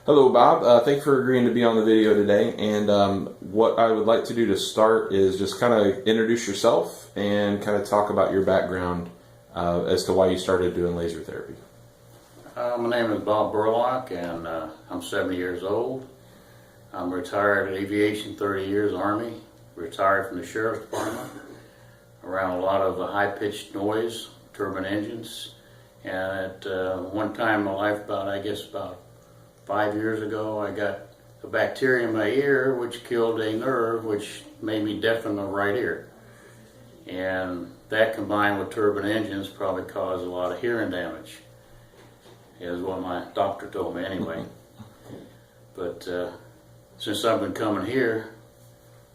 Hello, Bob. Thank you for agreeing to be on the video today. And what I would like to do to start is just kind of introduce yourself and kind of talk about your background as to why you started doing laser therapy. My name is Bob Burlock, and I'm 70 years old. I'm retired aviation, 30 years Army, retired from the Sheriff's Department, around a lot of high-pitched noise, turbine engines. And at one time in my life, about 5 years ago, I got a bacteria in my ear which killed a nerve which made me deaf in the right ear. And that combined with turbine engines probably caused a lot of hearing damage, is what my doctor told me anyway. But since I've been coming here,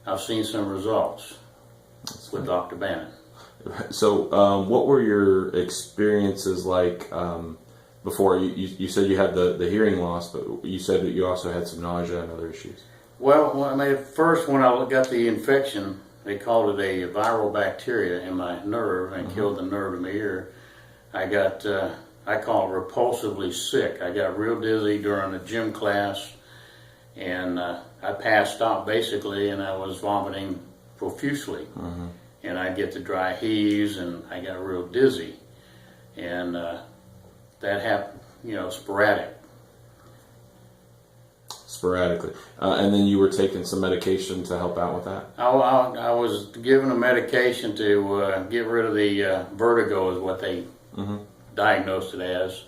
I've seen some results with Dr. Bannon. So what were your experiences like before? You said you had the hearing loss, but you said that you also had some nausea and other issues. Well, at first when I got the infection, they called it a viral bacteria in my nerve and killed the nerve in my ear. I got, I call it repulsively sick. I got real dizzy during a gym class, and I passed out basically, and I was vomiting profusely. And I'd get the dry heaves, and I got real dizzy. And that happened, Sporadically. And then you were taking some medication to help out with that? I was given a medication to get rid of the vertigo, is what they diagnosed it as.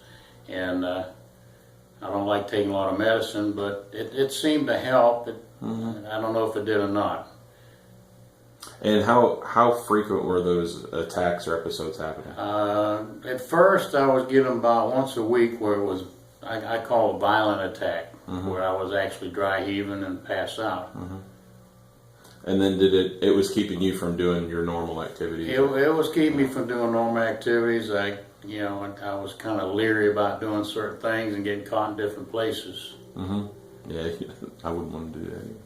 And I don't like taking a lot of medicine, but it seemed to help. I don't know if it did or not. And how frequent were those attacks or episodes happening? At first, I was getting about once a week, where it was, I call a violent attack, where I was actually dry heaving and pass out. And then it was keeping you from doing your normal activities? It was keeping me from doing normal activities. I was kind of leery about doing certain things and getting caught in different places. Yeah, I wouldn't want to do that either.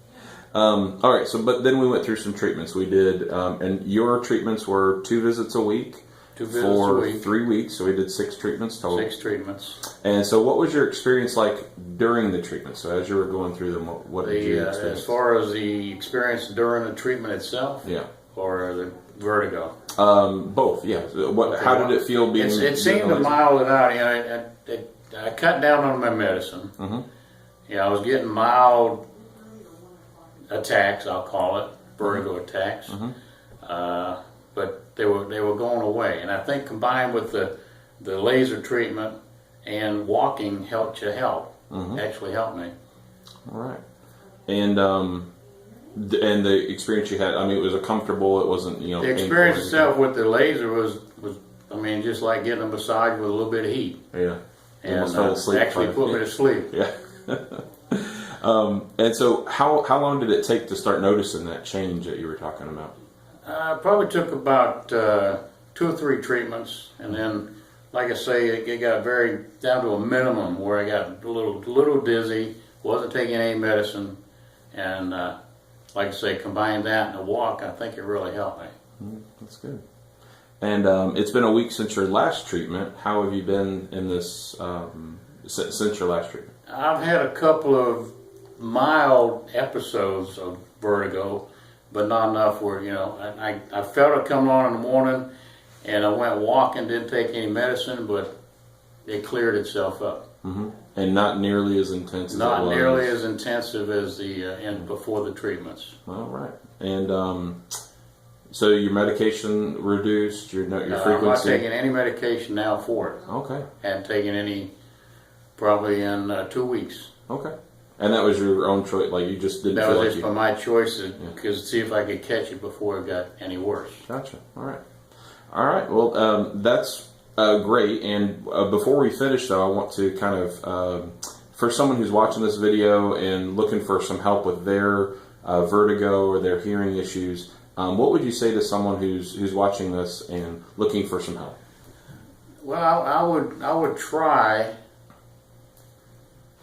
All right, but then we went through some treatments. We did, and your treatments were 2 visits a week. 2 visits a week. For 3 weeks, so we did 6 treatments total. 6 treatments. And so what was your experience like during the treatment? So as you were going through them, what did you experience? As far as the experience during the treatment itself? Yeah. Or the vertigo? Both, yeah. How did it feel being... It seemed to mild it out. I cut down on my medicine. I was getting mild attacks, I'll call it, vertigo attacks, but they were going away. And I think combined with the laser treatment and walking actually helped me. All right. And the experience you had, I mean, it was comfortable, it wasn't, The experience itself with the laser was just like getting a massage with a little bit of heat. Yeah. And actually put me to sleep. Yeah. And so how long did it take to start noticing that change that you were talking about? Probably took about 2 or 3 treatments, and then, like I say, it got very down to a minimum where I got a little dizzy, wasn't taking any medicine, and like I say, combine that and a walk, I think it really helped me. That's good. And it's been a week since your last treatment. How have you been in this since your last treatment? I've had a couple of mild episodes of vertigo, but not enough where, I felt it coming on in the morning, and I went walking, didn't take any medicine, but it cleared itself up. And not nearly as intense as it was? Not nearly as intensive as before the treatments. All right. And so your medication reduced, your frequency? I'm not taking any medication now for it. Okay. Hadn't taken any probably in 2 weeks. Okay. And that was your own choice, like you just didn't feel like That was just by my choice, because see if I could catch it before it got any worse. Gotcha. All right. All right. Well, that's great. And before we finish, though, I want to kind of, for someone who's watching this video and looking for some help with their vertigo or their hearing issues, what would you say to someone who's watching this and looking for some help? Well, I would try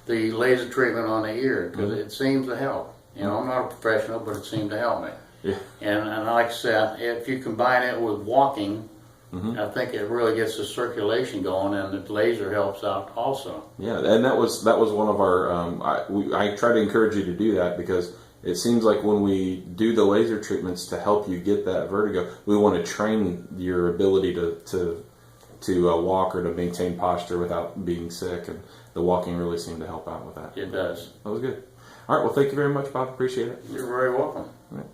the laser treatment on the ear, because it seems to help. I'm not a professional, but it seemed to help me. Yeah. And like I said, if you combine it with walking, I think it really gets the circulation going, and the laser helps out also. Yeah, and that was one of our. I try to encourage you to do that because it seems like when we do the laser treatments to help you get that vertigo, we want to train your ability to walk or to maintain posture without being sick, and the walking really seemed to help out with that. It does. That was good. All right, well, thank you very much, Bob. Appreciate it. You're very welcome. All right.